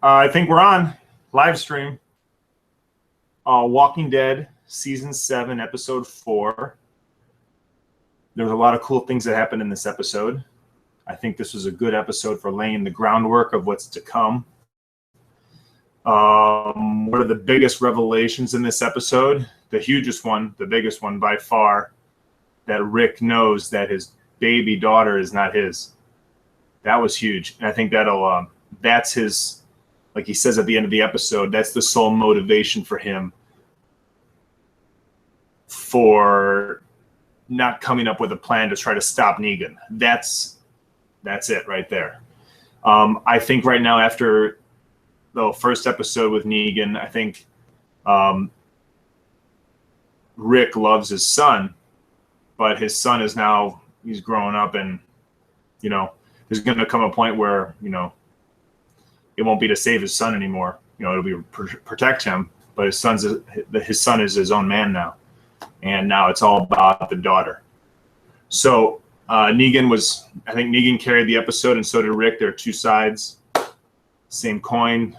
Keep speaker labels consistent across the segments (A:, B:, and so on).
A: I think we're on live stream. Walking Dead, Season 7, Episode 4. There was a lot of cool things that happened in this episode. I think this was a good episode for laying the groundwork of what's to come. What are the biggest revelations in this episode? The hugest one, the biggest one by far, that Rick knows that his baby daughter is not his. That was huge. And I think that's his, like he says at the end of the episode, that's the sole motivation for him for not coming up with a plan to try to stop Negan. That's it right there. I think right now, after the first episode with Negan, I think Rick loves his son, but his son is now, he's growing up, and there's going to come a point where it won't be to save his son anymore. It'll be protect him, but his son is his own man now, and now it's all about the daughter. So I think Negan carried the episode, and so did Rick. There are two sides, same coin.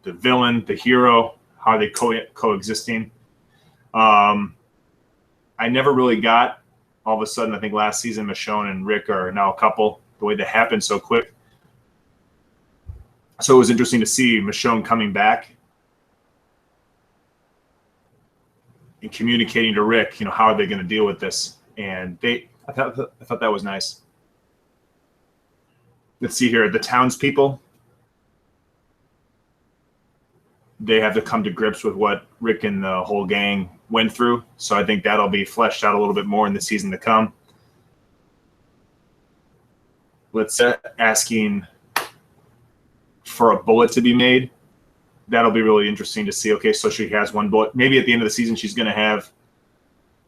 A: The villain, the hero, how are they coexisting? I never really got, all of a sudden, I think last season, Michonne and Rick are now a couple, the way that happened so quick. So it was interesting to see Michonne coming back and communicating to Rick, how are they going to deal with this? And I thought that was nice. Let's see here, the townspeople, they have to come to grips with what Rick and the whole gang went through. So I think that'll be fleshed out a little bit more in the season to come. Let's asking for a bullet to be made. That'll be really interesting to see. Okay, so she has one bullet. Maybe at the end of the season, she's going to have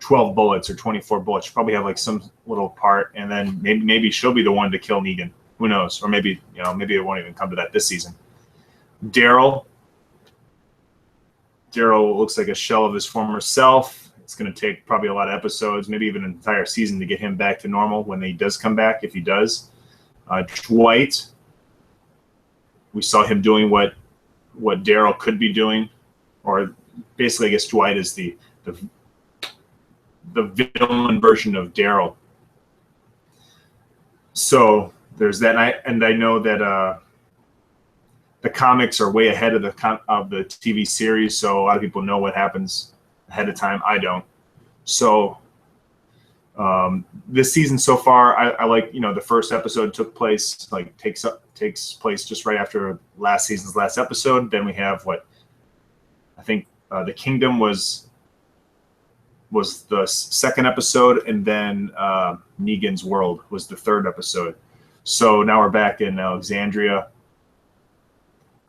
A: 12 bullets or 24 bullets. She'll probably have like some little part, and then maybe she'll be the one to kill Negan. Who knows? Or maybe it won't even come to that this season. Daryl looks like a shell of his former self. It's going to take probably a lot of episodes, maybe even an entire season, to get him back to normal when he does come back, if he does. Dwight, we saw him doing what Daryl could be doing, or basically, I guess Dwight is the villain version of Daryl. So there's that, and I know that the comics are way ahead of the TV series, so a lot of people know what happens ahead of time. I don't. So this season so far, I like, the first episode takes place just right after last season's last episode. Then we have I think the Kingdom was the second episode, and then Negan's World was the third episode. So now we're back in Alexandria.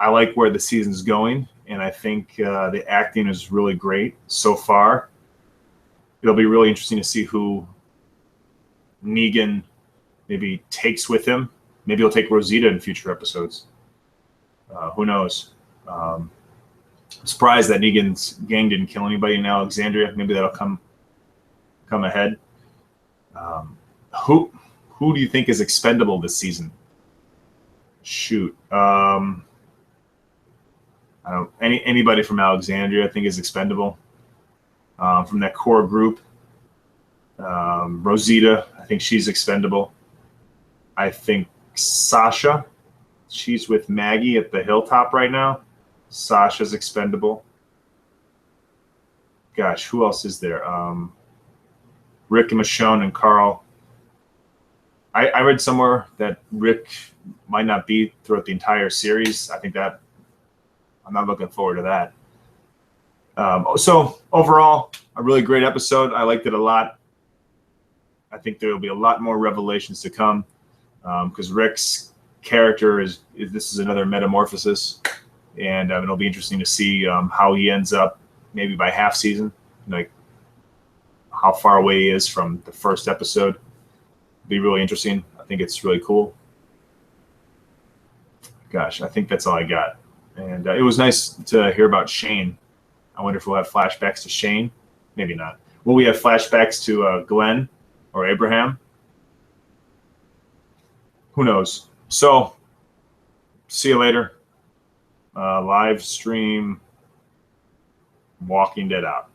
A: I like where the season's going, and I think the acting is really great so far. It'll be really interesting to see who Negan maybe takes with him. Maybe he'll take Rosita in future episodes. Who knows? I'm surprised that Negan's gang didn't kill anybody in Alexandria. Maybe that'll come ahead. Who do you think is expendable this season? Shoot. I don't. Anybody from Alexandria, I think, is expendable. From that core group, Rosita, I think she's expendable. I think Sasha, she's with Maggie at the hilltop right now. Sasha's expendable. Gosh, who else is there? Rick and Michonne and Carl. I read somewhere that Rick might not be throughout the entire series. I think that I'm not looking forward to that. So overall, a really great episode. I liked it a lot. I think there will be a lot more revelations to come, because Rick's character this is another metamorphosis, and it'll be interesting to see how he ends up, maybe by half season, like how far away he is from the first episode. It'll be really interesting. I think it's really cool. Gosh, I think that's all I got. And it was nice to hear about Shane. I wonder if we'll have flashbacks to Shane. Maybe not. Will we have flashbacks to Glenn or Abraham? Who knows? So, see you later. live stream Walking Dead out.